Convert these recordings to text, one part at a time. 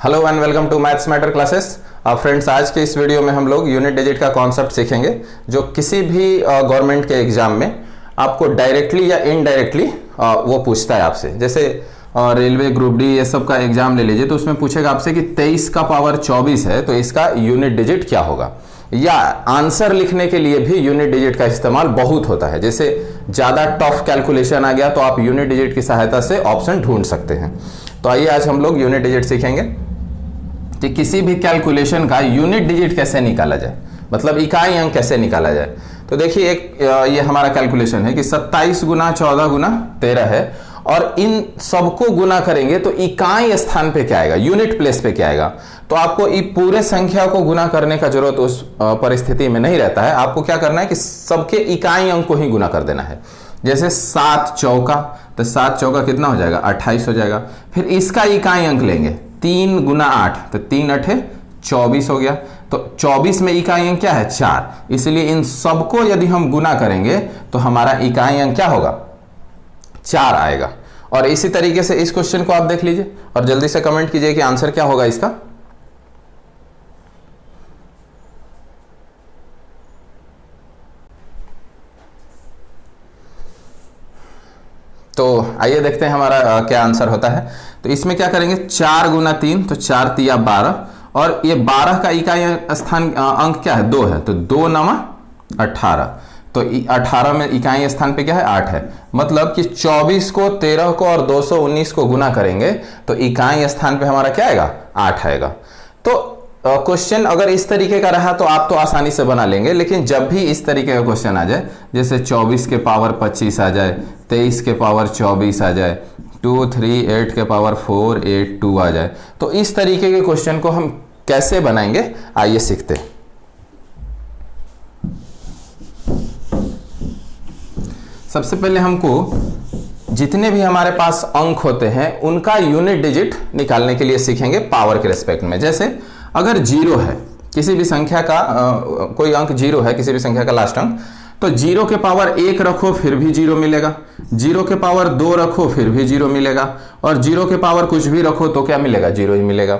Hello and welcome to maths matter classes. Friends, आज के इस वीडियो में हम लोग यूनिट डिजिट का कॉन्सेप्ट सीखेंगे जो किसी भी गवर्नमेंट के एग्जाम में आपको डायरेक्टली या इनडायरेक्टली वो पूछता है आपसे। जैसे रेलवे ग्रुप डी ये सब का एग्जाम ले लीजिए तो उसमें पूछेगा आपसे कि 23 का पावर 24 है तो इसका यूनिट डिजिट क्या होगा। या आंसर लिखने के लिए भी यूनिट डिजिट का इस्तेमाल बहुत होता है। जैसे ज़्यादा टफ कैलकुलेशन आ गया तो आप यूनिट डिजिट की सहायता से ऑप्शन ढूंढ सकते हैं। तो आइए आज हम लोग यूनिट डिजिट सीखेंगे कि किसी भी कैलकुलेशन का यूनिट डिजिट कैसे निकाला जाए, मतलब इकाई अंक कैसे निकाला जाए। तो देखिए एक ये हमारा कैलकुलेशन है कि 27 गुना 14 गुना 13 है और इन सबको गुना करेंगे तो इकाई स्थान पे क्या आएगा, यूनिट प्लेस पे क्या आएगा। तो आपको ये पूरे संख्या को गुना करने का जरूरत उस परिस्थिति में नहीं रहता है। आपको क्या करना है कि सबके इकाई अंक को ही गुना कर देना है। जैसे 7 चौका, तो 7 चौका कितना हो जाएगा, 28 हो जाएगा। फिर इसका इकाई अंक लेंगे 3 गुना 8, तो 3 अठे 24 हो गया। तो 24 में इकाई अंक क्या है, 4। इसलिए इन सबको यदि हम गुना करेंगे तो हमारा इकाई अंक क्या होगा, 4 आएगा। और इसी तरीके से इस क्वेश्चन को आप देख लीजिए और जल्दी से कमेंट कीजिए कि आंसर क्या होगा इसका। तो आइए देखते हैं हमारा क्या आंसर होता है। तो इसमें क्या करेंगे, 4 गुना 3, तो 4 तिया 12 और ये 12 का इकाई स्थान अंक क्या है, 2 है। तो 2 नमा 18, तो 18 में इकाई स्थान पे क्या है, 8 है। मतलब कि 24 को 13 को और 219 को गुना करेंगे तो इकाई स्थान पे हमारा क्या आएगा, 8 आएगा। तो क्वेश्चन अगर इस तरीके का रहा तो आप तो आसानी से बना लेंगे, लेकिन जब भी इस तरीके का क्वेश्चन आ जाए, जैसे 24 के पावर 25 आ जाए, 23 के पावर 24 आ जाए, 2 3 8 के पावर 4 8 2 आ जाए, तो इस तरीके के क्वेश्चन को हम कैसे बनाएंगे आइए सीखते हैं। सबसे पहले हमको जितने भी हमारे पास अंक होते हैं उनका यूनिट डिजिट निकालने के लिए सीखेंगे पावर के रेस्पेक्ट में। जैसे अगर 0 है किसी भी संख्या का, कोई अंक 0 है किसी भी संख्या का लास्ट अंक, तो 0 के पावर 1 रखो फिर भी 0 मिलेगा, 0 के पावर 2 रखो फिर भी 0 मिलेगा, और 0 के पावर कुछ भी रखो तो क्या मिलेगा, 0 ही मिलेगा।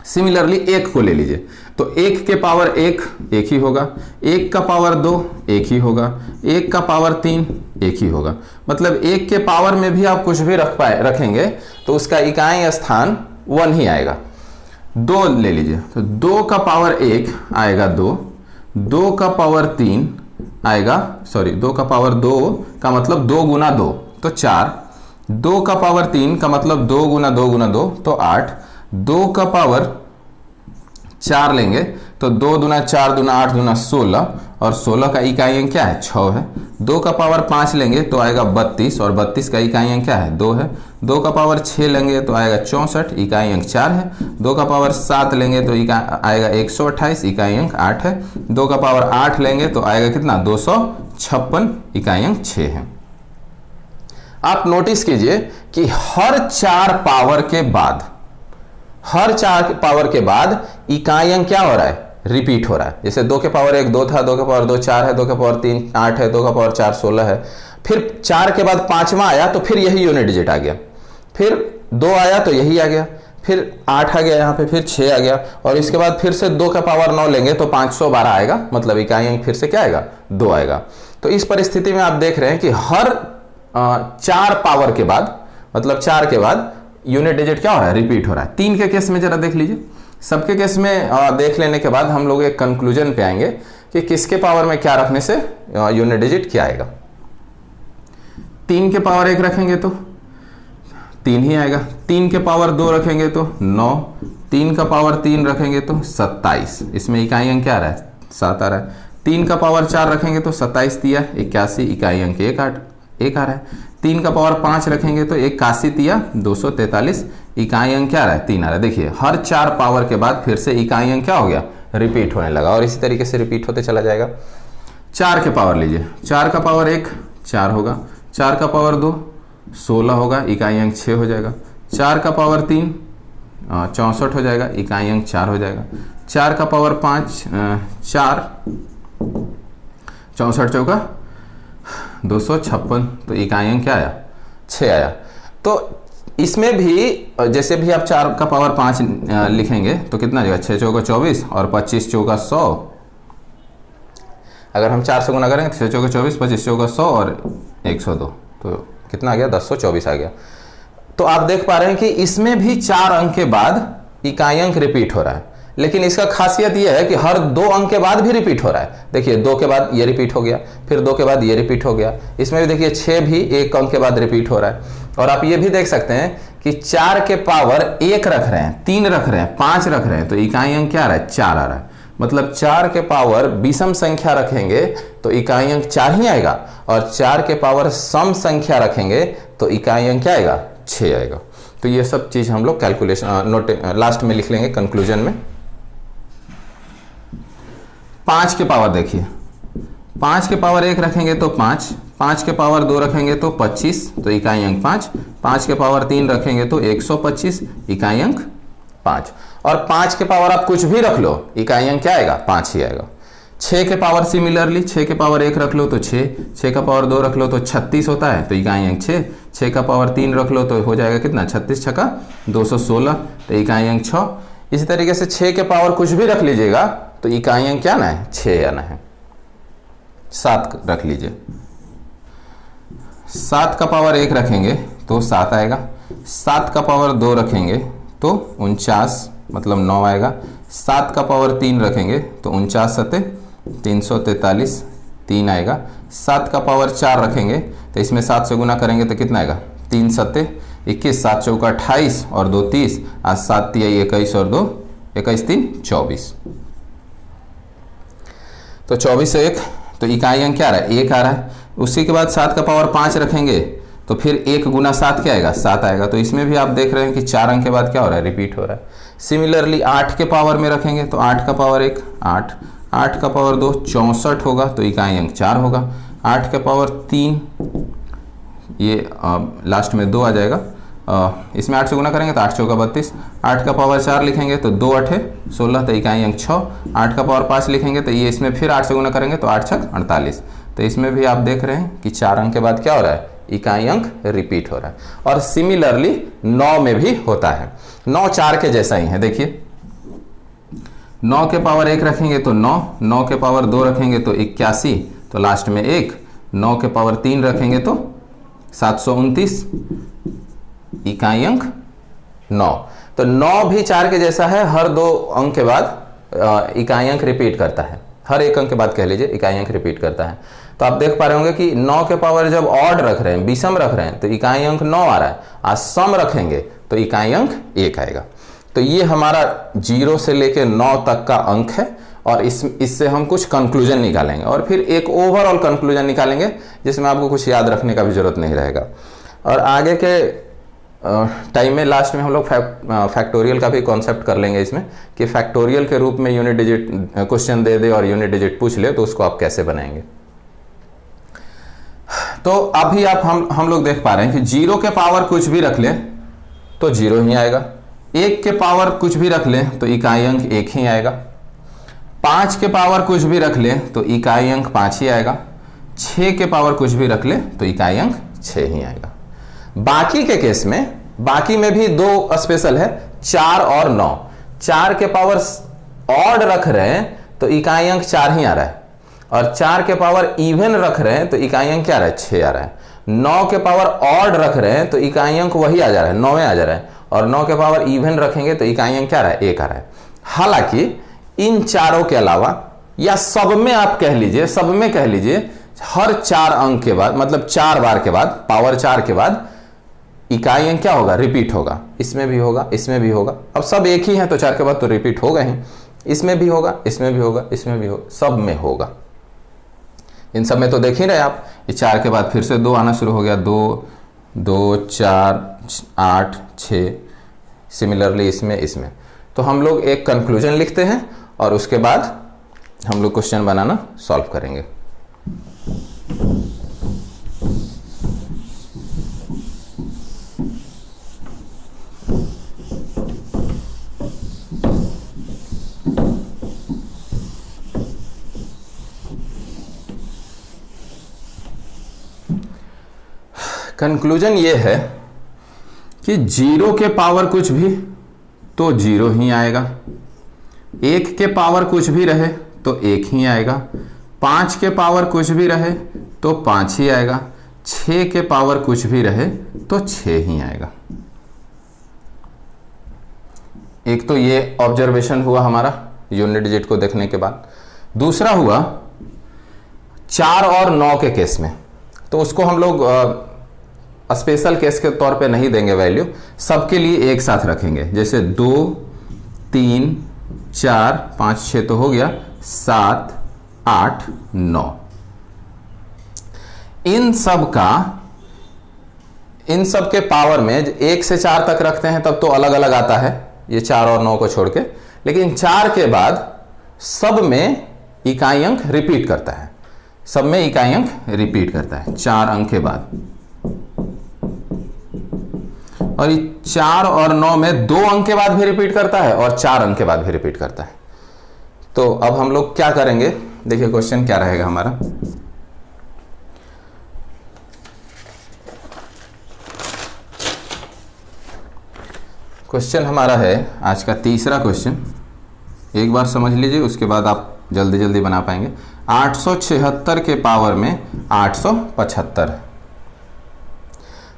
सिमिलरली 1 को ले लीजिए तो 1 के पावर 1 1 ही होगा, 1 का पावर 2 1 ही होगा, 1 का पावर 3 1 ही होगा। मतलब 1 के पावर में भी आप कुछ भी रखेंगे तो उसका इकाई स्थान 1 ही आएगा। 2 ले लीजिए तो 2 का पावर 1 आएगा 2, 2 का पावर 3 आएगा, सॉरी 2 का पावर 2 का मतलब 2 गुना 2 तो 4, 2 का पावर 3 का मतलब 2 गुना 2 गुना 2 तो 8, 2 का पावर 4 लेंगे तो 2 दुना 4 दुना 8 दुना 16 और 16 का इकाई अंक क्या है, 6 है। 2 का पावर 5 लेंगे तो आएगा 32 और 32 का इकाई अंक क्या है, 2 है। 2 का पावर 6 लेंगे तो आएगा 64, इकाई अंक 4 है। 2 का पावर 7 लेंगे तो आएगा 128, इकाई अंक 8 है। 2 का पावर 8 लेंगे तो आएगा कितना, 256, इकाई अंक 6 है। आप नोटिस कीजिए कि हर 4 पावर के बाद, हर 4 पावर के बाद इकाई अंक क्या हो रहा है, रिपीट हो रहा है। जैसे 2 के पावर 1 2 था, 2 के पावर 2 4 है, 2 के पावर 3 8 है, 2 का पावर 4 16 है। फिर 4 के बाद 5वां आया तो फिर यही यूनिट डिजिट आ गया, फिर 2 आया तो यही आ गया, फिर 8 आ गया यहाँ पे, फिर 6 आ गया, और इसके बाद फिर से 2 का पावर 9 लेंगे तो 512 आएगा। मतलब इकाई अंक फिर से क्या आएगा, 2 आएगा। तो इस परिस्थिति में आप देख रहे हैं कि हर 4 पावर के बाद, मतलब 4 के बाद यूनिट डिजिट क्या हो रहा है, रिपीट हो रहा है। 3 के केस में जरा देख लीजिए। सबके केस में देख लेने के बाद हम लोग एक कंक्लूजन पे आएंगे कि किसके पावर में क्या रखने से यूनिट डिजिट क्या आएगा। 3 के पावर 1 रखेंगे तो 3 ही आएगा, 3 के पावर 2 रखेंगे तो 9, 3 का पावर 3 रखेंगे तो 27, इसमें इकाई अंक क्या आ रहा है, 7 आ रहा है। 3 का पावर 4 रखेंगे तो 27 तिया 81, इकाई अंक 1 आ रहा है। 3 का पावर 5 रखेंगे तो 81 तिया 243, इकाई अंक क्या आ रहा है, 3 आ रहा है। देखिए हर 4 पावर के बाद फिर से इकाई अंक क्या हो गया, रिपीट होने लगा, और इसी तरीके से रिपीट होते चला जाएगा। 4 के पावर लीजिए, 4 का पावर 1 4 होगा, 4 का पावर 2 16 होगा, इकाई अंक 6 हो जाएगा। 4 का पावर 3 64 हो जाएगा, इकाई अंक 4 हो जाएगा। 4 का पावर 5 4 64 चौका 256, तो इकाई अंक क्या आया, 6 आया। तो इसमें भी जैसे भी आप 4 का पावर 5 लिखेंगे तो कितना जाएगा, 6 चौका 24 और 25 चौका 100। अगर हम 4 से गुना करेंगे तो 6 चौका 24, 25 चौका 100 और 102, तो कितना आ गया, 1024 आ गया। तो आप देख पा रहे हैं कि इसमें भी 4 अंक के बाद इकाई अंक रिपीट हो रहा है, लेकिन इसका खासियत यह है कि हर 2 अंक के बाद भी रिपीट हो रहा है। देखिए 2 के बाद ये रिपीट हो गया, फिर 2 के बाद ये रिपीट हो गया। इसमें भी देखिए 6 भी 1 अंक के बाद रिपीट हो रहा है। और आप ये भी देख सकते हैं कि 4 के पावर 1 रख रहे हैं, 3 रख रहे हैं, 5 रख रहे हैं, तो इकाई अंक क्या आ रहा है, 4 आ रहा है। मतलब 4 के पावर विषम संख्या रखेंगे तो इकाई अंक 4 ही आएगा, और 4 के पावर सम संख्या रखेंगे तो इकाई अंक क्या आएगा, 6 आएगा। तो ये सब चीज हम लोग कैलकुलेशन नोट लास्ट में लिख लेंगे कंक्लूजन में। 5 के पावर देखिए, 5 के पावर 1 रखेंगे तो 5, 5 के पावर 2 रखेंगे तो 25, तो इकाई अंक 5, 5 के पावर 3 रखेंगे तो 125, इकाई अंक 5। और 5 के पावर आप कुछ भी रख लो, इकाई अंक क्या आएगा, 5 ही आएगा। 6 के पावर सिमिलरली, 6 के पावर 1 रख लो तो 6, 6 का पावर 2 रख लो तो 36 होता है, तो इकाई अंक 6, 6 का पावर 3 रख लो तो हो जाएगा कितना, 36 छक्का 216, तो इकाई अंक 6। इसी तरीके से 6 के पावर कुछ भी रख लीजिएगा तो इकाई अंक क्या ना है, 6 आना है। 7 रख लीजिए, 7 का पावर 1 रखेंगे तो 7 आएगा, 7 का पावर 2 रखेंगे तो 49 मतलब 9 आएगा, 7 का पावर 3 रखेंगे तो 49 सत्ते 343, 3 आएगा। 7 का पावर 4 रखेंगे तो इसमें 7 से गुना करेंगे तो कितना आएगा, 3 सत्ते 21, 7 चौका 28 और 2 30, आज 7 तिया 21 और 2 21 3 24, तो 24 से 1, तो इकाई अंक क्या आ रहा है, 1 आ रहा है। उसी के बाद 7 का पावर 5 रखेंगे तो फिर 1 गुना 7 क्या आएगा, 7 आएगा। तो इसमें भी आप देख रहे हैं कि 4 अंक के बाद क्या हो रहा है, रिपीट हो रहा है। सिमिलरली 8 के पावर में रखेंगे तो 8 का पावर 1 8, 8 का पावर 2 64 होगा, तो इकाई अंक 4 होगा। 8 के पावर 3 ये लास्ट में 2 आ जाएगा, इसमें 8 से गुना करेंगे तो 8 चौका 32, 8 का पावर 4 लिखेंगे तो 2 8 16, तो इकाई अंक 6। 8 का पावर 5 लिखेंगे तो ये इसमें फिर 8 से गुना करेंगे तो 8 छक 48, तो इसमें भी आप देख रहे हैं कि 4 अंक के बाद क्या हो रहा है, इकाई अंक रिपीट हो रहा है। और सिमिलरली 9 में भी होता है, 9 4 के जैसा ही है। देखिए 9 के पावर 1 रखेंगे तो 9, 9 के पावर 2 रखेंगे तो 81, तो लास्ट में 1, 9 के पावर 3 रखेंगे तो 729, इकाई अंक 9। तो 9 भी 4 के जैसा है, हर 2 अंक के बाद इकाई अंक रिपीट करता है, हर 1 अंक के बाद कह लीजिए इकाई अंक रिपीट करता है। तो आप देख पा रहे होंगे कि 9 के पावर जब ऑड रख रहे हैं, विषम रख रहे हैं, तो इकाई अंक 9 आ रहा है। आज सम रखेंगे तो इकाई अंक 1 आएगा। तो ये हमारा 0 से लेकर 9 तक का अंक है, और इससे हम कुछ कंक्लूजन निकालेंगे और फिर एक ओवरऑल कंक्लूजन निकालेंगे जिसमें आपको कुछ याद रखने का भी जरूरत नहीं रहेगा। और आगे के टाइम में लास्ट में हम लोग फैक्टोरियल का भी कॉन्सेप्ट कर लेंगे इसमें, कि फैक्टोरियल के रूप में यूनिट डिजिट क्वेश्चन दे दे और यूनिट डिजिट पूछ ले तो उसको आप कैसे बनाएंगे। तो अभी आप हम लोग देख पा रहे हैं कि 0 के पावर कुछ भी रख ले तो 0 ही आएगा, 1 के पावर कुछ भी रख ले तो इकाई अंक 1 ही आएगा, 5 के पावर कुछ भी रख ले तो इकाई अंक 5 ही आएगा, 6 के पावर कुछ भी रख ले तो इकाई अंक 6 ही आएगा। बाकी के केस में, बाकी में भी 2 स्पेशल है, 4 और 9। 4 के पावर ऑड रख रहे हैं तो इकाई अंक 4 ही आ रहा है, और 4 के पावर इवन रख रहे हैं तो इकाई अंक क्या आ रहा है, 6 आ रहा है। 9 के पावर ऑड रख रहे हैं तो इकाई अंक वही आ जा रहा है, 9 आ जा रहा है, और 9 के पावर इवन रखेंगे तो इकाई अंक क्या आ रहा है, 1 आ रहा है। हालांकि इन चारों के अलावा या सब में आप कह लीजिए, सब में कह लीजिए, हर 4 अंक के बाद, मतलब 4 बार के बाद, पावर 4 के बाद इकाई अंक क्या होगा, रिपीट होगा। इसमें भी होगा, इसमें भी होगा। अब सब एक ही है तो 4 के बाद तो रिपीट होगा ही, इसमें भी होगा, इसमें भी होगा, इसमें भी होगा, सब में होगा। इन सब में तो देख ही रहे आप, ये 4 के बाद फिर से 2 आना शुरू हो गया, 2 2 4 8 6, सिमिलरली इसमें। तो हम लोग एक कंक्लूजन लिखते हैं और उसके बाद हम लोग क्वेश्चन बनाना सॉल्व करेंगे। कंक्लूजन ये है कि 0 के पावर कुछ भी तो 0 ही आएगा, 1 के पावर कुछ भी रहे तो 1 ही आएगा, 5 के पावर कुछ भी रहे तो 5 ही आएगा, 6 के पावर कुछ भी रहे तो 6 ही आएगा। एक तो ये ऑब्जर्वेशन हुआ हमारा यूनिट डिजिट को देखने के बाद। दूसरा हुआ 4 और 9 के केस में, तो उसको हम लोग स्पेशल केस के तौर पे नहीं देंगे वैल्यू, सबके लिए एक साथ रखेंगे। जैसे 2 3 4 5 6 तो हो गया, 7 8 9। इन सब के पावर में 1 से 4 तक रखते हैं तब तो अलग अलग आता है, ये 4 और 9 को छोड़ के। लेकिन 4 के बाद सब में इकाई अंक रिपीट करता है, सब में इकाई अंक रिपीट करता है 4 अंक के बाद। और 4 और 9 में 2 अंक के बाद भी रिपीट करता है और 4 अंक के बाद भी रिपीट करता है। तो अब हम लोग क्या करेंगे, देखिए क्वेश्चन क्या रहेगा हमारा। क्वेश्चन हमारा है आज का तीसरा क्वेश्चन, एक बार समझ लीजिए, उसके बाद आप जल्दी जल्दी बना पाएंगे। 876 के पावर में 875।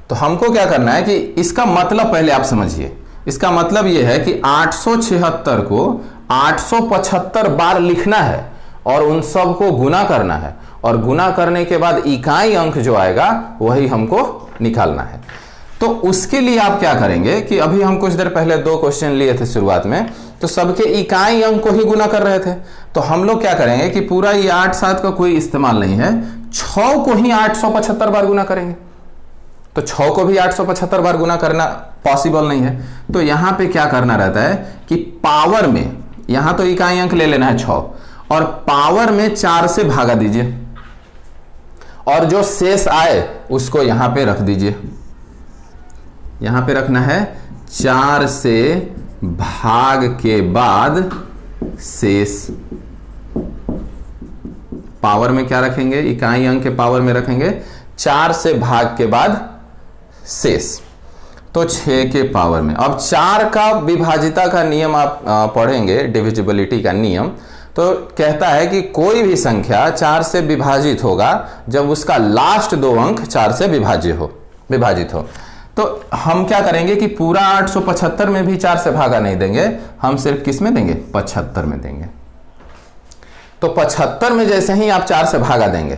तो हमको क्या करना है कि इसका मतलब पहले आप समझिए। इसका मतलब यह है कि 876 को 875 बार लिखना है और उन सब को गुना करना है, और गुना करने के बाद इकाई अंक जो आएगा वही हमको निकालना है। तो उसके लिए आप क्या करेंगे कि अभी हम कुछ देर पहले 2 क्वेश्चन लिए थे शुरुआत में, तो सबके इकाई अंक को ही गुना कर रहे थे। तो हम लोग क्या करेंगे कि पूरा ये 8 7 का कोई इस्तेमाल नहीं है, 6 को ही 875 बार गुना करेंगे। तो 6 को भी 875 बार गुना करना पॉसिबल नहीं है। तो यहां पे क्या करना रहता है कि पावर में, यहां तो इकाई अंक ले लेना है 6, और पावर में 4 से भागा दीजिए, और जो शेष आए उसको यहां पे रख दीजिए। यहां पे रखना है 4 से भाग के बाद शेष। पावर में क्या रखेंगे, इकाई अंक के पावर में रखेंगे 4 से भाग के बाद शेष, तो 6 के पावर में। अब 4 का विभाजिता का नियम आप पढ़ेंगे, डिविजिबिलिटी का नियम, तो कहता है कि कोई भी संख्या 4 से विभाजित होगा जब उसका लास्ट 2 अंक 4 से विभाजित हो। तो हम क्या करेंगे कि पूरा 875 में भी 4 से भागा नहीं देंगे, हम सिर्फ किस में देंगे, 75 में देंगे। तो 75 में जैसे ही आप 4 से भागा देंगे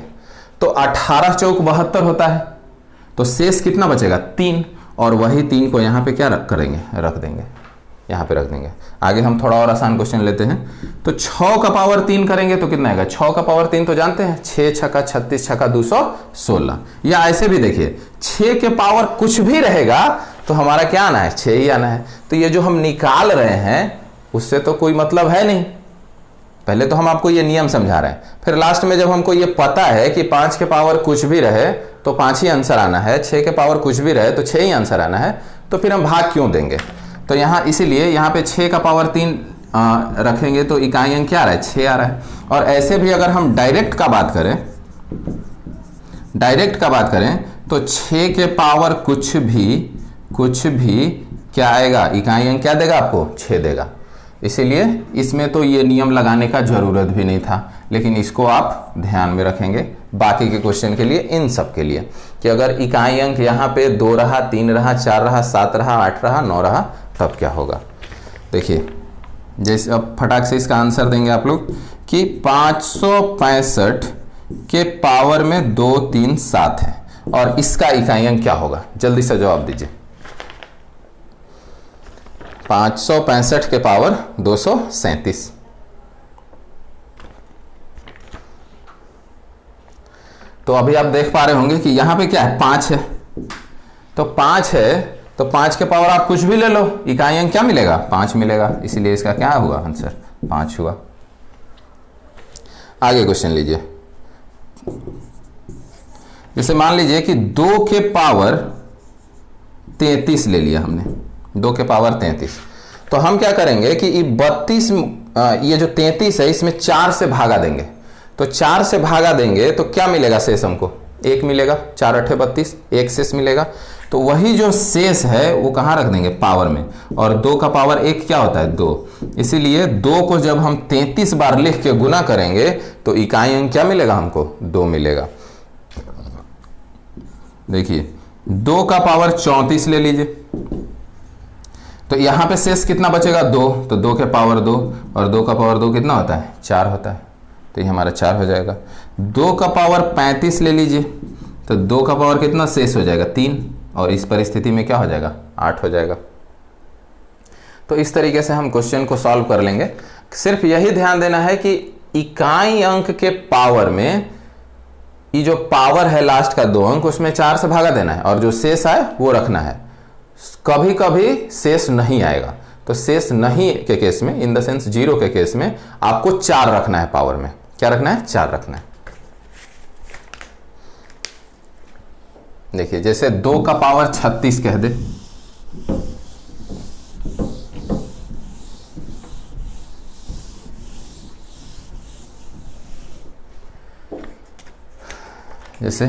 तो 18 चौक 72 होता है, तो शेष कितना बचेगा, 3, और वही 3 को यहां पे क्या रख देंगे, यहां पे रख देंगे। आगे हम थोड़ा और आसान क्वेश्चन लेते हैं। तो 6 का पावर 3 करेंगे तो कितना आएगा, 6 का पावर 3 तो जानते हैं, 6 छक्का 36 छक्का 216। या ऐसे भी देखिए 6 के पावर कुछ भी रहेगा तो हमारा क्या आना है, 6 ही आना है। तो ये जो हम निकाल रहे हैं उससे तो कोई मतलब है नहीं। पहले तो हम आपको ये नियम समझा रहे हैं, फिर लास्ट में जब हमको ये पता है कि 5 के पावर कुछ भी रहे तो 5 ही आंसर आना है, 6 के पावर कुछ भी रहे तो 6 ही आंसर आना है, तो फिर हम भाग क्यों देंगे। तो यहाँ इसीलिए यहाँ पे 6 का पावर 3 रखेंगे तो इकाई अंक क्या आ रहा है, 6 आ रहा है। और ऐसे भी अगर हम डायरेक्ट का बात करें तो 6 के पावर कुछ भी क्या आएगा, इकाई अंक क्या देगा आपको, 6 देगा। इसीलिए इसमें तो ये नियम लगाने का जरूरत भी नहीं था, लेकिन इसको आप ध्यान में रखेंगे बाकी के क्वेश्चन के लिए, इन सब के लिए, कि अगर इकाई अंक यहाँ पे 2 रहा, 3 रहा, 4 रहा, 7 रहा, 8 रहा, 9 रहा, तब क्या होगा। देखिए जैसे अब फटाक से इसका आंसर देंगे आप लोग कि 565 के पावर में 2 3 7 है, और इसका इकाई अंक क्या होगा, जल्दी से जवाब दीजिए। 565 के पावर 237। तो अभी आप देख पा रहे होंगे कि यहां पे क्या है, 5 है। तो 5 है तो 5 के पावर आप कुछ भी ले लो, इकाई अंक क्या मिलेगा, 5 मिलेगा। इसीलिए इसका क्या हुआ आंसर, 5 हुआ। आगे क्वेश्चन लीजिए। जैसे मान लीजिए कि 2 के पावर 33 ले लिया हमने, 2 के पावर 33। तो हम क्या करेंगे कि ये जो 33 है इसमें 4 से भागा देंगे। तो 4 से भागा देंगे तो क्या मिलेगा शेष हमको, 1 मिलेगा, 4 8 32, 1 शेष मिलेगा। तो वही जो शेष है वो कहाँ रख देंगे, पावर में। और 2 का पावर 1 क्या होता है, 2। इसीलिए 2 को जब हम 33 बार लिख के गुना करेंगे तो इकाई अंक क्या मिलेगा हमको, 2 मिलेगा। देखिए 2 का पावर 34 ले लीजिए, तो यहां पे शेष कितना बचेगा, 2। तो 2 के पावर 2, और 2 का पावर 2 कितना होता है, 4 होता है, तो ये हमारा 4 हो जाएगा। 2 का पावर 35 ले लीजिए, तो 2 का पावर कितना शेष हो जाएगा, 3, और इस परिस्थिति में क्या हो जाएगा, 8 हो जाएगा। तो इस तरीके से हम क्वेश्चन को सॉल्व कर लेंगे। सिर्फ यही ध्यान देना है कि इकाई अंक के पावर में ये जो पावर है लास्ट का 2 अंक, उसमें 4 से भागा देना है, और जो शेष आए वो रखना है। कभी कभी शेष नहीं आएगा, तो शेष नहीं के केस में, इन द सेंस 0 के केस में, आपको 4 रखना है पावर में। क्या रखना है, 4 रखना है। देखिए जैसे 2 का पावर 36 कह दे, जैसे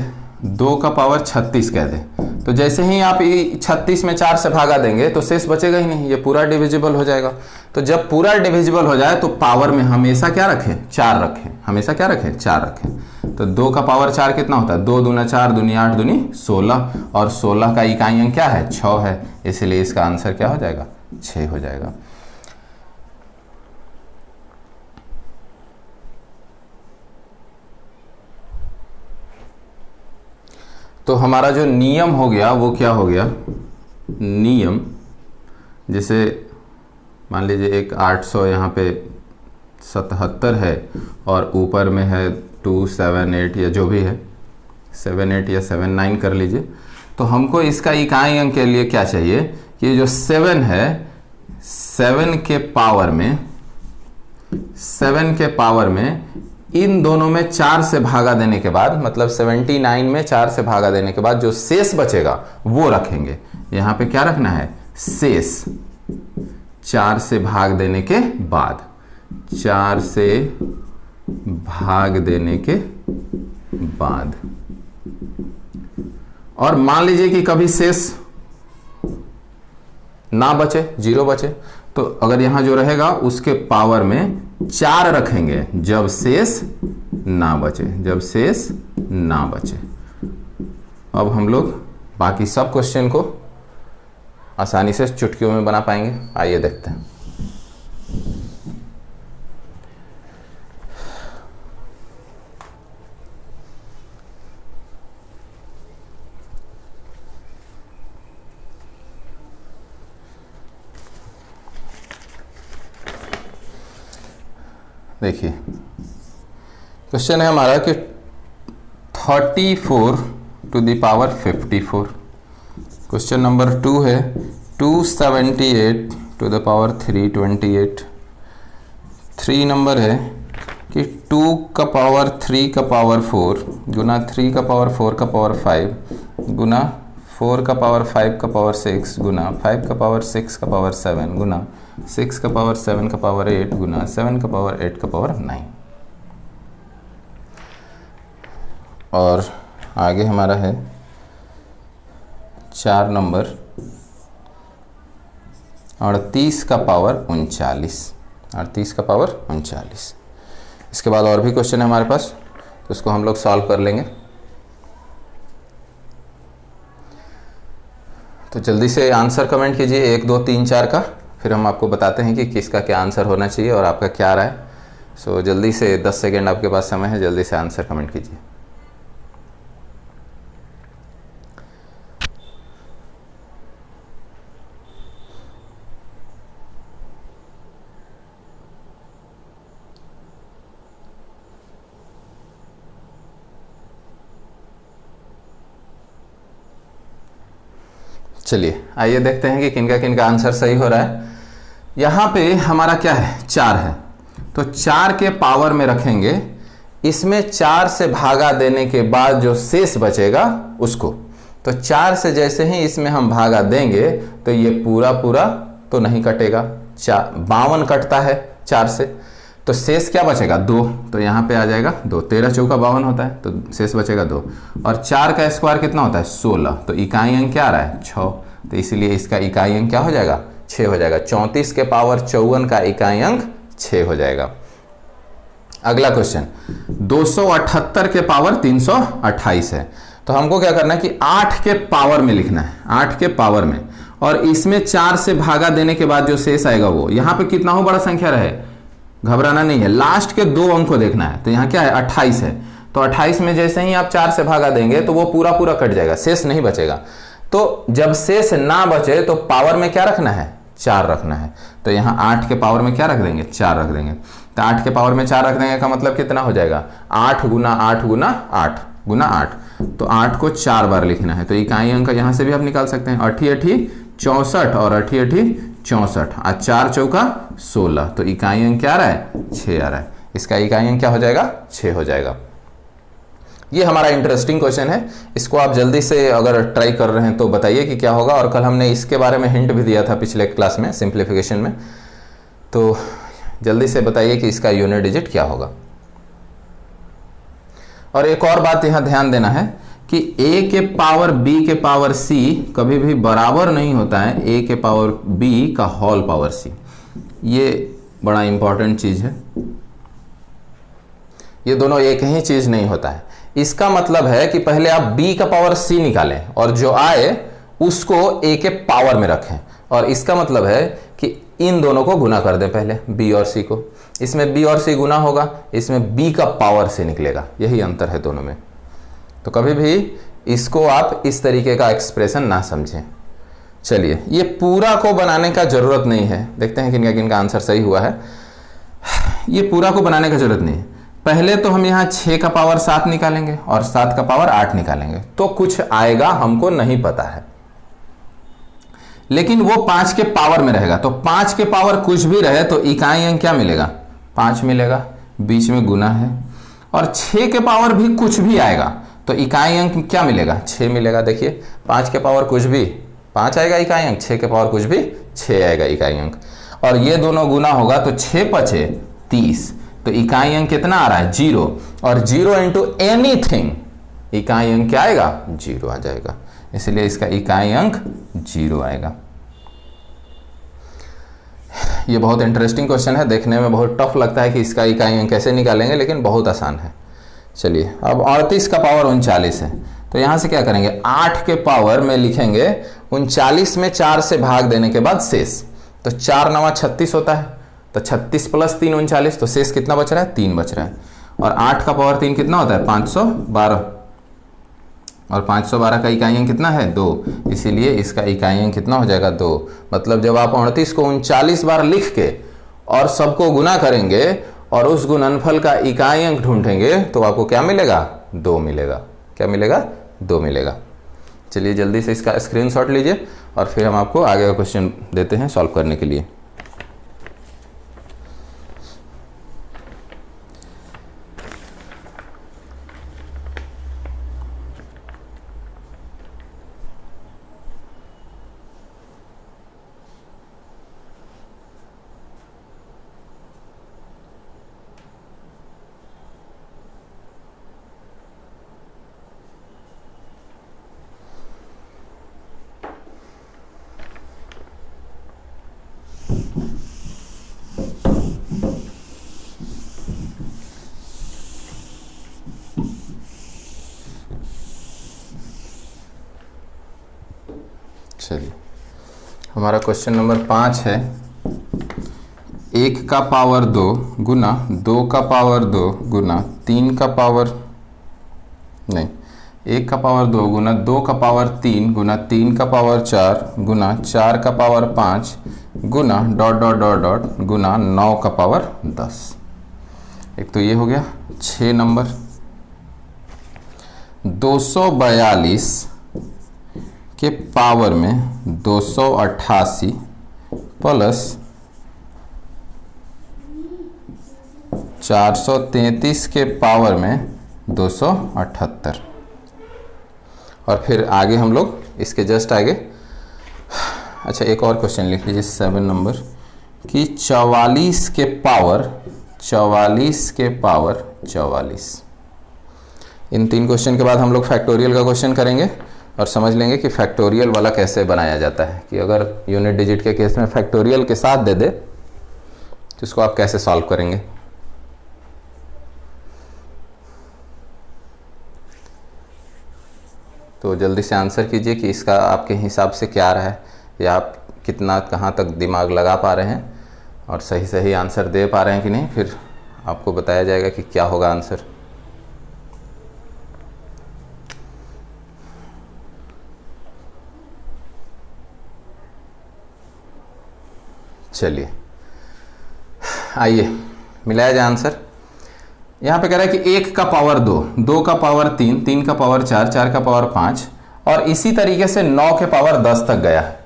2 का पावर 36 कह दे, तो जैसे ही आप 36 में 4 से भागा देंगे तो शेष बचेगा ही नहीं, ये पूरा डिविजिबल हो जाएगा। तो जब पूरा डिविजिबल हो जाए तो पावर में हमेशा क्या रखें, 4 रखें, हमेशा क्या रखें, 4 रखें। तो 2 का पावर 4 कितना होता है, 2 दूना 4, दूनी 8, दूनी 16, और 16 का इकाई अंक क्या है, 6 है, इसलिए इसका आंसर क्या हो जाएगा, 6 हो जाएगा। तो हमारा जो नियम हो गया वो क्या हो गया, नियम, जैसे मान लीजिए एक 800 यहाँ पे 77 है, और ऊपर में है 278 या जो भी है, 78 या 79 कर लीजिए। तो हमको इसका इकाई अंक के लिए क्या चाहिए कि जो 7 है, 7 के पावर में इन दोनों में 4 से भागा देने के बाद, मतलब 79 में 4 से भागा देने के बाद जो शेष बचेगा वो रखेंगे। यहां पे क्या रखना है, शेष, 4 से भाग देने के बाद, 4 से भाग देने के बाद। और मान लीजिए कि कभी शेष ना बचे, 0 बचे, तो अगर यहां जो रहेगा उसके पावर में 4 रखेंगे जब शेष ना बचे, जब शेष ना बचे। अब हम लोग बाकी सब क्वेश्चन को आसानी से चुटकियों में बना पाएंगे। आइए देखते हैं। देखिए क्वेश्चन है हमारा कि 34 to the power 54। Question number 2 है 278 टू द पावर 328। 3 नंबर है कि 2 का पावर 3 का पावर 4 गुना 3 का पावर 4 का पावर 5 गुना 4 का पावर 5 का पावर 6 गुना 5 का पावर 6 का पावर 7 गुना 6 का पावर 7 का पावर 8 गुना 7 का पावर 8 का पावर 9। और आगे हमारा है 4 नंबर 38 का पावर 39। 38 का पावर 39। इसके बाद और भी क्वेश्चन है हमारे पास, तो उसको हम लोग सॉल्व कर लेंगे। तो जल्दी से आंसर कमेंट कीजिए 1 2 3 4 का, फिर हम आपको बताते हैं कि किसका क्या आंसर होना चाहिए और आपका क्या रहा है। सो जल्दी से 10 सेकेंड आपके पास समय है, जल्दी से आंसर कमेंट कीजिए। चलिए आइए देखते हैं कि किनका आंसर सही हो रहा है। यहाँ पे हमारा क्या है, 4 है, तो 4 के पावर में रखेंगे, इसमें 4 से भागा देने के बाद जो शेष बचेगा उसको, तो 4 से जैसे ही इसमें हम भागा देंगे तो ये पूरा तो नहीं कटेगा, 52 कटता है 4 से, तो शेष क्या बचेगा 2, तो यहाँ पे आ जाएगा 2, 13 चौका 52 होता है, तो शेष बचेगा 2। और 4 का स्क्वायर कितना होता है 16, तो इकाई अंक क्या आ रहा है 6, तो इसलिए इसका इकाई अंक क्या हो जाएगा 6 हो जाएगा। 34 के पावर 54 का इकाई अंक 6 हो जाएगा। अगला क्वेश्चन 278 के पावर 328 है, तो हमको क्या करना है कि 8 के पावर में लिखना है, 8 के पावर में, और इसमें 4 से भागा देने के बाद जो शेष आएगा वो यहाँ पे कितना हो बड़ा संख्या रहे, घबराना नहीं है, लास्ट के 2 अंक को देखना है। तो यहाँ क्या है 28 है, तो 28 में जैसे ही आप 4 से भागा देंगे तो वो पूरा पूरा कट जाएगा, शेष नहीं बचेगा। तो जब शेष ना बचे तो पावर में क्या रखना है 4 रखना है, तो यहाँ 8 के पावर में क्या रख देंगे 4 रख देंगे। तो 8 के पावर में 4 रख देंगे का मतलब कितना हो जाएगा 8 गुना 8 गुना 8 गुना 8, तो 8 को 4 बार लिखना है। तो इकाई अंक यहाँ से भी आप निकाल सकते हैं, 8 8 64 और 8 8 64, 4 चौका 16, तो इकाई अंक क्या आ रहा है 6 आ रहा है। इसका इकाई अंक क्या हो जाएगा 6 हो जाएगा। ये हमारा इंटरेस्टिंग क्वेश्चन है, इसको आप जल्दी से अगर ट्राई कर रहे हैं तो बताइए कि क्या होगा। और कल हमने इसके बारे में हिंट भी दिया था पिछले क्लास में सिंप्लीफिकेशन में, तो जल्दी से बताइए कि इसका यूनिट डिजिट क्या होगा। और एक और बात यहां ध्यान देना है कि a के पावर b के पावर c कभी भी बराबर नहीं होता है a के पावर b का होल पावर c, ये बड़ा इंपॉर्टेंट चीज है, ये दोनों एक ही चीज नहीं होता है। इसका मतलब है कि पहले आप b का पावर c निकालें और जो आए उसको a के पावर में रखें, और इसका मतलब है कि इन दोनों को गुना कर दें पहले b और c को, इसमें b और c गुना होगा, इसमें b का पावर से निकलेगा, यही अंतर है दोनों में। तो कभी भी इसको आप इस तरीके का एक्सप्रेशन ना समझें। चलिए, ये पूरा को बनाने का जरूरत नहीं है, देखते हैं किनका आंसर सही हुआ है। ये पूरा को बनाने का जरूरत नहीं है, पहले तो हम यहाँ 6 का पावर 7 निकालेंगे और 7 का पावर 8 निकालेंगे, तो कुछ आएगा, हमको नहीं पता है, लेकिन वो 5 के पावर में रहेगा। तो 5 के पावर कुछ भी रहे तो इकाई अंक क्या मिलेगा 5 मिलेगा, बीच में गुना है। और 6 के पावर भी कुछ भी आएगा तो इकाई अंक क्या मिलेगा 6 मिलेगा। देखिए 5 के पावर कुछ भी 5 आएगा इकाई अंक, 6 के पावर कुछ भी 6 आएगा इकाई अंक, और ये दोनों गुना होगा तो 6 5 30, तो इकाई अंक कितना आ रहा है 0, और 0 इंटू एनीथिंग इकाई अंक क्या आएगा 0 आ जाएगा, इसलिए इसका इकाई अंक 0 आएगा। ये बहुत इंटरेस्टिंग क्वेश्चन है, देखने में बहुत टफ लगता है कि इसका इकाई अंक कैसे निकालेंगे, लेकिन बहुत आसान है। चलिए, अब 38 का पावर 39 है, तो यहां से क्या करेंगे 8 के पावर में लिखेंगे 39 में 4 से भाग देने के बाद शेष, तो 4 9 36 होता है, तो 36 प्लस 3 39, तो शेष कितना बच रहा है 3 बच रहा है। और 8 का पावर 3 कितना होता है 512, और 512 का इकाई अंक कितना है 2, इसीलिए इसका इकाई अंक कितना हो जाएगा 2। मतलब जब आप 38 को 39 बार लिख के और सबको गुना करेंगे और उस गुणनफल का इकाई अंक ढूंढेंगे तो आपको क्या मिलेगा 2 मिलेगा। क्या मिलेगा 2 मिलेगा। चलिए जल्दी से इसका स्क्रीनशॉट लीजिए और फिर हम आपको आगे का क्वेश्चन देते हैं सॉल्व करने के लिए। चलिए, हमारा क्वेश्चन नंबर 5 है 1 का पावर 2 गुना 2 का पावर 2 गुना 3 का पावर 1 का पावर 2 गुना 2 का पावर 3 गुना 3 का पावर 4 गुना 4 का पावर 5 गुना डॉट डॉट डॉट डॉट गुना 9 का पावर 10। एक तो ये हो गया 6 नंबर। 242 के पावर में 288 प्लस 433 के पावर में 278, और फिर आगे हम लोग इसके जस्ट आगे, अच्छा एक और क्वेश्चन लिख लीजिए 7 नंबर कि 44 के पावर 44 के पावर 44। इन 3 क्वेश्चन के बाद हम लोग फैक्टोरियल का क्वेश्चन करेंगे और समझ लेंगे कि फैक्टोरियल वाला कैसे बनाया जाता है, कि अगर यूनिट डिजिट के केस में फैक्टोरियल के साथ दे दे तो इसको आप कैसे सॉल्व करेंगे। तो जल्दी से आंसर कीजिए कि इसका आपके हिसाब से क्या रहा है, या आप कितना कहाँ तक दिमाग लगा पा रहे हैं और सही सही आंसर दे पा रहे हैं कि नहीं, फिर आपको बताया जाएगा कि क्या होगा आंसर। चलिए आइए मिलाया जाए आंसर। यहाँ पे कह रहा है कि 1 का पावर 2, 2 का पावर 3, 3 का पावर 4, 4 का पावर 5 और इसी तरीके से 9 के पावर 10 तक गया है।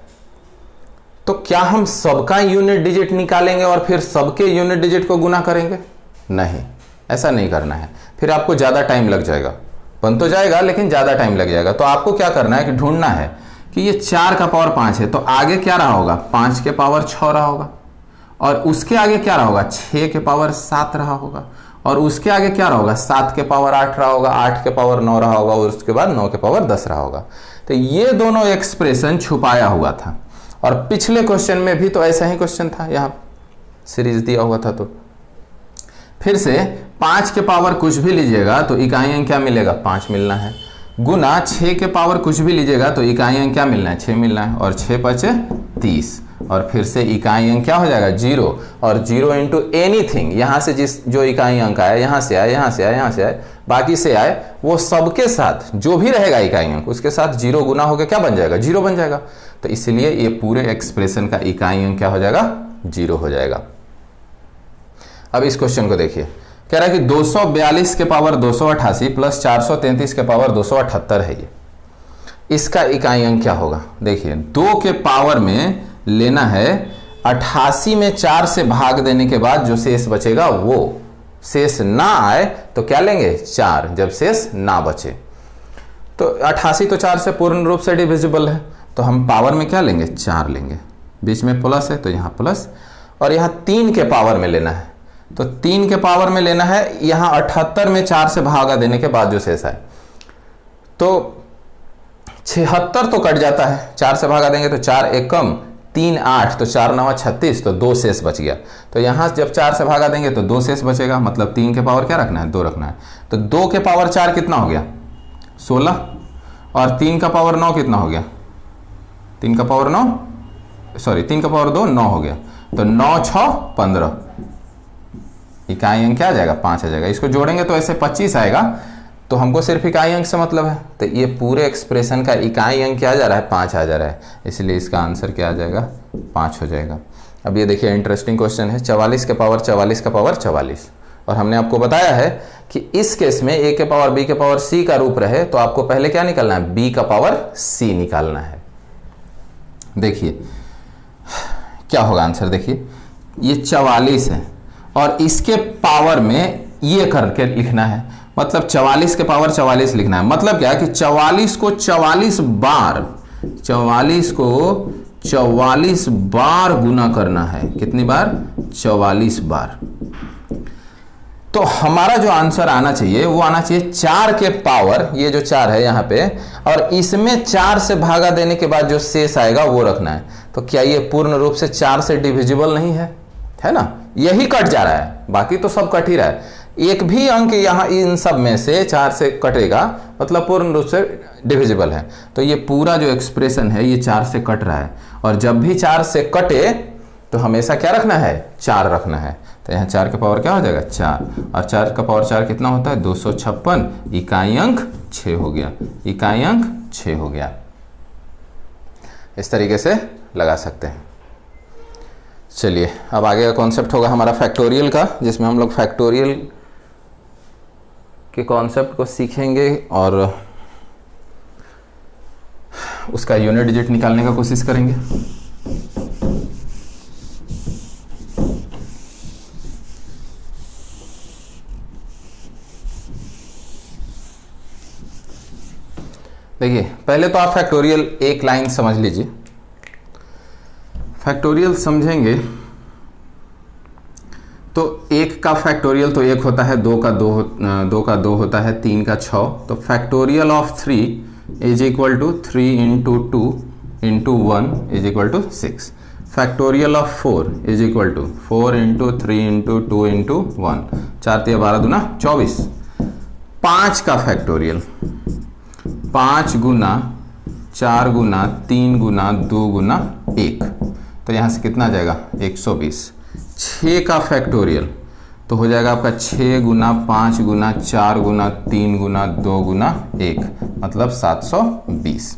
तो क्या हम सबका यूनिट डिजिट निकालेंगे और फिर सबके यूनिट डिजिट को गुना करेंगे? नहीं, ऐसा नहीं करना है, फिर आपको ज़्यादा टाइम लग जाएगा। बन तो जाएगा लेकिन ज़्यादा टाइम लग जाएगा। तो आपको क्या करना है कि ढूंढना है कि ये 4 का पावर 5 है, तो आगे क्या रहा होगा? 5 के पावर 6 रहा होगा, और उसके आगे क्या रहा होगा? 6 के पावर 7 रहा होगा, और उसके आगे क्या रहा होगा? 7 के पावर 8 रहा होगा, 8 के पावर 9 रहा होगा, और उसके बाद 9 के पावर 10 रहा होगा। तो ये दोनों एक्सप्रेशन छुपाया हुआ था, और पिछले क्वेश्चन में भी तो ऐसा ही क्वेश्चन था, यहाँ सीरीज दिया हुआ था। तो फिर से 5 के पावर कुछ भी लीजिएगा तो इकाई अंक क्या मिलेगा? 5 मिलना है, गुना 6 के पावर कुछ भी लीजिएगा तो इकाई अंक क्या मिलना है? 6 मिलना है, और 6 5 30, और फिर से इकाई अंक क्या हो जाएगा? 0, और 0 इंटू एनीथिंग, यहाँ से जो इकाई अंक आया, यहाँ से आए, यहाँ से आए, यहाँ से आए, बाकी से आए, वो सबके साथ जो भी रहेगा इकाई अंक उसके साथ 0 गुना होकर क्या बन जाएगा? 0 बन जाएगा। तो इसलिए ये पूरे एक्सप्रेशन का इकाई अंक क्या हो जाएगा? 0 हो जाएगा। अब इस क्वेश्चन को देखिए, कह रहा है कि 242 के पावर 288 प्लस 433 के पावर 278 है ये, इसका इकाई अंक क्या होगा? देखिए 2 के पावर में लेना है 88 में 4 से भाग देने के बाद जो शेष बचेगा, वो शेष ना आए तो क्या लेंगे? 4, जब शेष ना बचे। तो 88 तो 4 से पूर्ण रूप से डिविजिबल है, तो हम पावर में क्या लेंगे? 4 लेंगे, बीच में प्लस है तो यहाँ प्लस, और यहाँ 3 के पावर में लेना है, तो 3 के पावर में लेना है, यहाँ 78 में 4 से भागा देने के बाद जो शेष आए, तो 76 तो कट जाता है, 4 से भागा देंगे तो 4 एक कम 3 8, तो 4 9 36, तो 2 शेष बच गया। तो यहाँ जब 4 से भागा देंगे तो 2 शेष बचेगा, मतलब 3 के पावर क्या रखना है? 2 रखना है। तो 2 के पावर 4 कितना हो गया? 16, और 3 का पावर 9 कितना हो गया? 3 का पावर 9, सॉरी 3 का पावर 2 9 हो गया, तो 9 6 15, इकाई अंक क्या आ जाएगा? 5 आ जाएगा। इसको जोड़ेंगे तो ऐसे 25 आएगा, तो हमको सिर्फ इकाई अंक से मतलब है, तो ये पूरे एक्सप्रेशन का इकाई अंक क्या आ जा रहा है? 5 आ जा रहा है, इसलिए इसका आंसर क्या आ जाएगा? 5 हो जाएगा। अब ये देखिए इंटरेस्टिंग क्वेश्चन है, 44 के पावर 44 का पावर 44, और हमने आपको बताया है कि इस केस में a के पावर b के पावर c का रूप रहे तो आपको पहले क्या निकालना है? b का पावर c निकालना है। देखिए क्या होगा आंसर, देखिए ये 44 है और इसके पावर में ये करके लिखना है, मतलब 44 के पावर 44 लिखना है। मतलब क्या कि 44 को 44 बार गुना करना है। कितनी बार? 44 बार। तो हमारा जो आंसर आना चाहिए वो आना चाहिए 4 के पावर, ये जो 4 है यहाँ पे, और इसमें 4 से भागा देने के बाद जो शेष आएगा वो रखना है। तो क्या ये पूर्ण रूप से 4 से डिविजिबल नहीं है? है ना, यही कट जा रहा है, बाकी तो सब कट ही रहा है। एक भी अंक यहाँ इन सब में से 4 से कटेगा, मतलब पूर्ण रूप से डिविजिबल है। तो ये पूरा जो एक्सप्रेशन है ये 4 से कट रहा है, और जब भी 4 से कटे तो हमेशा क्या रखना है? 4 रखना है। तो यहाँ 4 के पावर क्या हो जाएगा? 4, और 4 का पावर 4 कितना होता है? 256, इकाई अंक 6 हो गया, इकाई अंक 6 हो गया। इस तरीके से लगा सकते हैं। चलिए अब आगे का कॉन्सेप्ट होगा हमारा फैक्टोरियल का, जिसमें हम लोग फैक्टोरियल के कॉन्सेप्ट को सीखेंगे और उसका यूनिट डिजिट निकालने का कोशिश करेंगे। देखिए पहले तो आप फैक्टोरियल एक लाइन समझ लीजिए। फैक्टोरियल समझेंगे तो 1 का फैक्टोरियल तो 1 होता है, 2 का 2 होता है, 3 का 6, तो factorial of 3 is equal to 3 into 2 into 1 is equal to 6। Factorial of 4 is equal to 4 into 3 into 2 into 1, 4 3 12 दूना 24। 5 का फैक्टोरियल 5 गुना 4 गुना 3 गुना 2 गुना 1, तो यहाँ से कितना आ जाएगा 120। 6 का फैक्टोरियल तो हो जाएगा आपका 6 गुना 5 गुना 4 गुना 3 गुना 2 गुना 1, मतलब 720।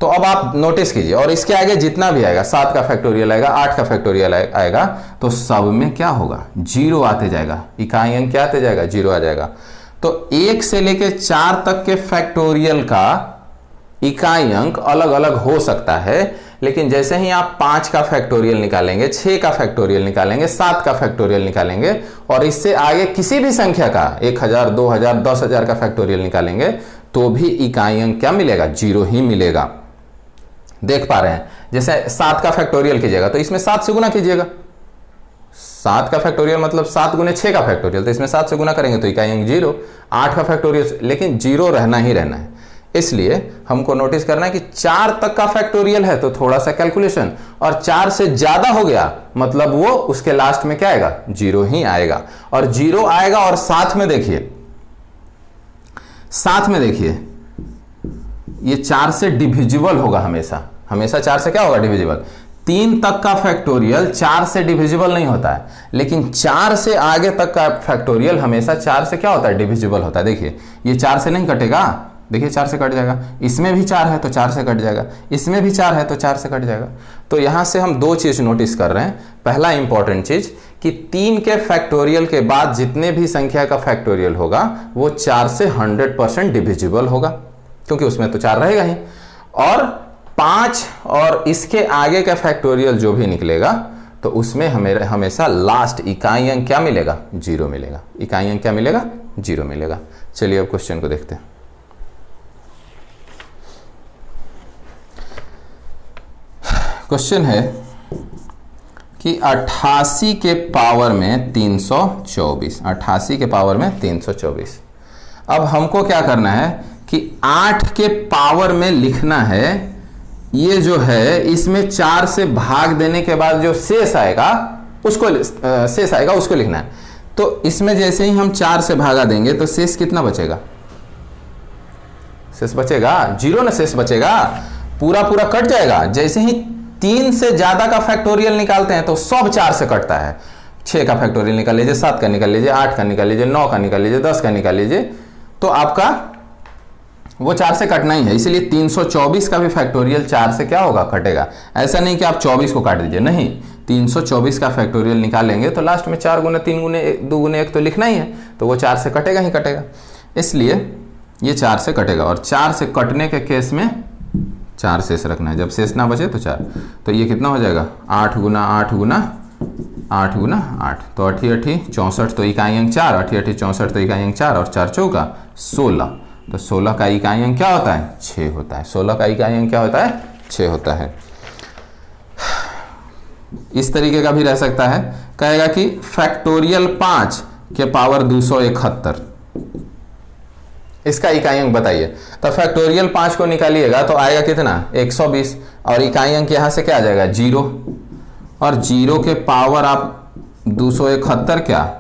तो अब आप नोटिस कीजिए, और इसके आगे जितना भी आएगा, 7 का फैक्टोरियल आएगा, 8 का फैक्टोरियल आएगा, तो सब में क्या होगा, जीरो आते जाएगा, इकाई अंक क्या आते जाएगा, जीरो आ जाएगा। तो 1 से लेके 4 तक के फैक्टोरियल का इकाई अंक अलग अलग हो सकता है, लेकिन जैसे ही आप 5 का फैक्टोरियल निकालेंगे, 6 का फैक्टोरियल निकालेंगे, 7 का फैक्टोरियल निकालेंगे, और इससे आगे किसी भी संख्या का 1000 2000 10,000 का फैक्टोरियल निकालेंगे, तो भी इकाई अंक क्या मिलेगा, जीरो ही मिलेगा। देख पा रहे हैं, जैसे 7 का फैक्टोरियल कीजिएगा तो इसमें 7 से गुना कीजिएगा। 7 का फैक्टोरियल मतलब 7 गुने 6 का फैक्टोरियल, तो इसमें 7 से गुना करेंगे तो इकाई अंक जीरो। 8 का फैक्टोरियल, लेकिन जीरो रहना ही रहना है, इसलिए हमको नोटिस करना है कि 4 तक का फैक्टोरियल है तो थोड़ा सा कैलकुलेशन, और 4 से ज्यादा हो गया मतलब वो उसके लास्ट में क्या आएगा, जीरो ही आएगा। और जीरो आएगा, और साथ में देखिए ये 4 से डिविजिबल होगा, हमेशा 4 से क्या होगा, डिविजिबल। 3 तक का फैक्टोरियल 4 से डिविजिबल नहीं होता है, लेकिन 4 से आगे तक का फैक्टोरियल हमेशा 4 से क्या होता है, डिविजिबल होता है। देखिए ये 4 से नहीं कटेगा, देखिए 4 से कट जाएगा, इसमें भी 4 है तो 4 से कट जाएगा, इसमें भी 4 है तो 4 से कट जाएगा। तो यहां से हम 2 चीज नोटिस कर रहे हैं। पहला इंपॉर्टेंट चीज कि 3 के फैक्टोरियल के बाद जितने भी संख्या का फैक्टोरियल होगा वो 4 से 100% डिविजिबल होगा, क्योंकि उसमें तो 4 रहेगा ही। और 5 और इसके आगे का फैक्टोरियल जो भी निकलेगा तो उसमें हमेशा लास्ट इकाई अंक क्या मिलेगा, जीरो मिलेगा। इकाई अंक क्या मिलेगा, जीरो मिलेगा। चलिए अब क्वेश्चन को देखते हैं। क्वेश्चन है कि 88 के पावर में 324, 88 के पावर में 324। अब हमको क्या करना है कि 8 के पावर में लिखना है, ये जो है इसमें 4 से भाग देने के बाद जो शेष आएगा उसको लिखना है। तो इसमें जैसे ही हम 4 से भागा देंगे तो शेष कितना बचेगा, शेष बचेगा जीरो ना, शेष बचेगा, पूरा कट जाएगा। जैसे ही 3 से ज्यादा का फैक्टोरियल निकालते हैं तो सब 4 से कटता है। 6 का फैक्टोरियल निकाल लीजिए, 7 का निकाल लीजिए, 8 का निकाल लीजिए, 9 का निकाल लीजिए, 10 का निकाल लीजिए, तो आपका वो 4 से कटना ही है। इसलिए 324 का भी फैक्टोरियल 4 से क्या होगा, कटेगा। ऐसा नहीं कि आप 24 को काट दीजिए, नहीं, 324 का फैक्टोरियल निकालेंगे तो लास्ट में 4 गुना 3 गुने 2 गुने 1 तो लिखना ही है, तो वो 4 से कटेगा ही कटेगा। इसलिए ये 4 से कटेगा, और 4 से कटने के केस में 4 शेष रखना है, जब शेष ना बचे तो 4। तो ये कितना हो जाएगा, 8 गुना 8 गुना 8 गुना 8, तो 8 8 64, तो इकाई अंक 4, 8 8 64 तो इकाई अंक 4, और 4 चौका 16, तो 16 का इकाई अंक क्या होता है, 6 होता है। 16 का इकाई अंक क्या होता है, 6 होता है। इस तरीके का भी रह सकता है, कहेगा कि फैक्टोरियल 5 के पावर 271, इसका इकाई अंक बताइए। तो फैक्टोरियल 5 को निकालिएगा तो आएगा कितना, 120, और इकाई अंक यहां से क्या आ जाएगा, 0, और 0 के पावर आप 271 क्या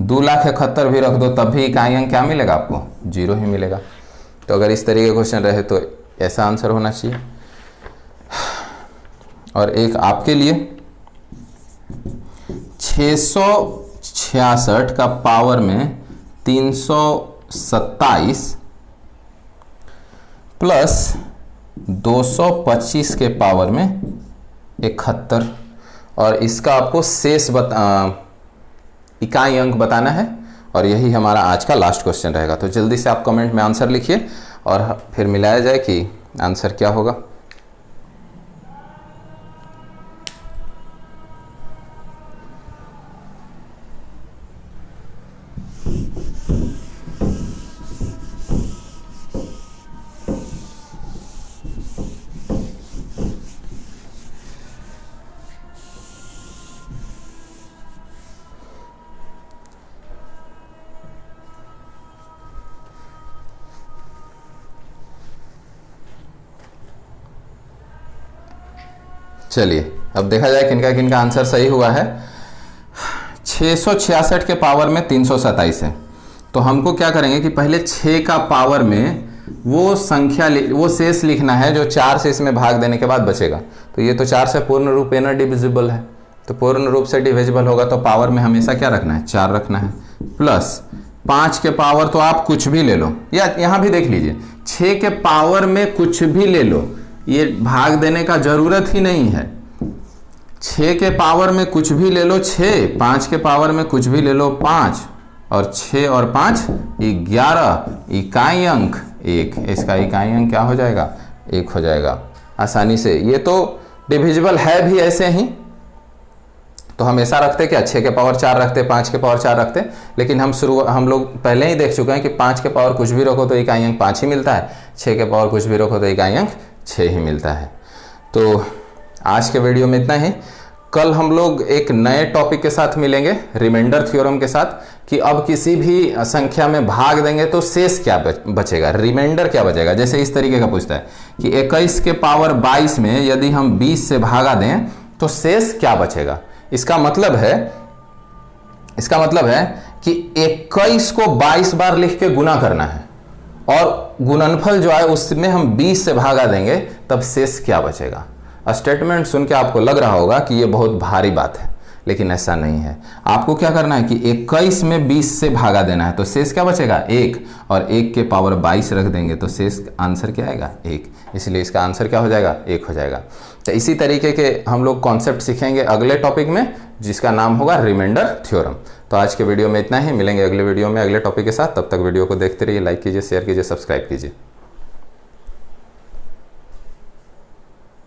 2,71,000 भी रख दो तब भी इकाई अंक क्या मिलेगा आपको, 0 ही मिलेगा। तो अगर इस तरीके का क्वेश्चन रहे तो ऐसा आंसर होना चाहिए। और एक आपके लिए 666 का पावर में 327 प्लस 225 के पावर में 71, और इसका आपको शेष इकाई अंक बताना है, और यही हमारा आज का लास्ट क्वेश्चन रहेगा। तो जल्दी से आप कमेंट में आंसर लिखिए और फिर मिलाया जाए कि आंसर क्या होगा। चलिए अब देखा जाए किनका किनका आंसर सही हुआ है। 666 के पावर में 327 है, तो हमको क्या करेंगे कि पहले 6 का पावर में वो संख्या वो शेष लिखना है जो 4 से इसमें भाग देने के बाद बचेगा। तो ये तो 4 से पूर्ण रूप न डिविजिबल है, तो पूर्ण रूप से डिविजिबल होगा तो पावर में हमेशा क्या रखना है, 4 रखना है। प्लस 5 के पावर तो आप कुछ भी ले लो, या यहाँ भी देख लीजिए 6 के पावर में कुछ भी ले लो, ये भाग देने का जरूरत ही नहीं है। 6 के पावर में कुछ भी ले लो 6, 5 के पावर में कुछ भी ले लो 5, और 6 और 5 11, इकाई अंक 1, इसका इकाई अंक क्या हो जाएगा, 1 हो जाएगा आसानी से। ये तो डिविजिबल है भी ऐसे ही, तो हमेशा रखते क्या, 6 के पावर 4 रखते, 5 के पावर 4 रखते, लेकिन हम लोग पहले ही देख चुके हैं कि 5 के पावर कुछ भी रखो तो इकाई अंक 5 ही मिलता है, 6 के पावर कुछ भी रखो तो इकाई अंक 6 ही मिलता है। तो आज के वीडियो में इतना ही। कल हम लोग एक नए टॉपिक के साथ मिलेंगे, रिमाइंडर थ्योरम के साथ, कि अब किसी भी संख्या में भाग देंगे तो शेष क्या बचेगा, रिमाइंडर क्या बचेगा। जैसे इस तरीके का पूछता है कि 21 के पावर 22 में यदि हम 20 से भागा दें तो शेष क्या बचेगा। इसका मतलब है कि 21 को 22 बार लिख के गुना करना है, और गुणनफल जो है उसमें हम 20 से भागा देंगे, तब शेष क्या बचेगा। स्टेटमेंट सुन के आपको लग रहा होगा कि ये बहुत भारी बात है, लेकिन ऐसा नहीं है। आपको क्या करना है कि 21 में 20 से भागा देना है, तो शेष क्या बचेगा, 1, और 1 के पावर 22 रख देंगे तो शेष आंसर क्या आएगा, 1। इसलिए इसका आंसर क्या हो जाएगा, 1 हो जाएगा। तो इसी तरीके के हम लोग कॉन्सेप्ट सीखेंगे अगले टॉपिक में, जिसका नाम होगा रिमाइंडर थ्योरम। तो आज के वीडियो में इतना ही, मिलेंगे अगले वीडियो में अगले टॉपिक के साथ। तब तक वीडियो को देखते रहिए, लाइक कीजिए, शेयर कीजिए, सब्सक्राइब कीजिए।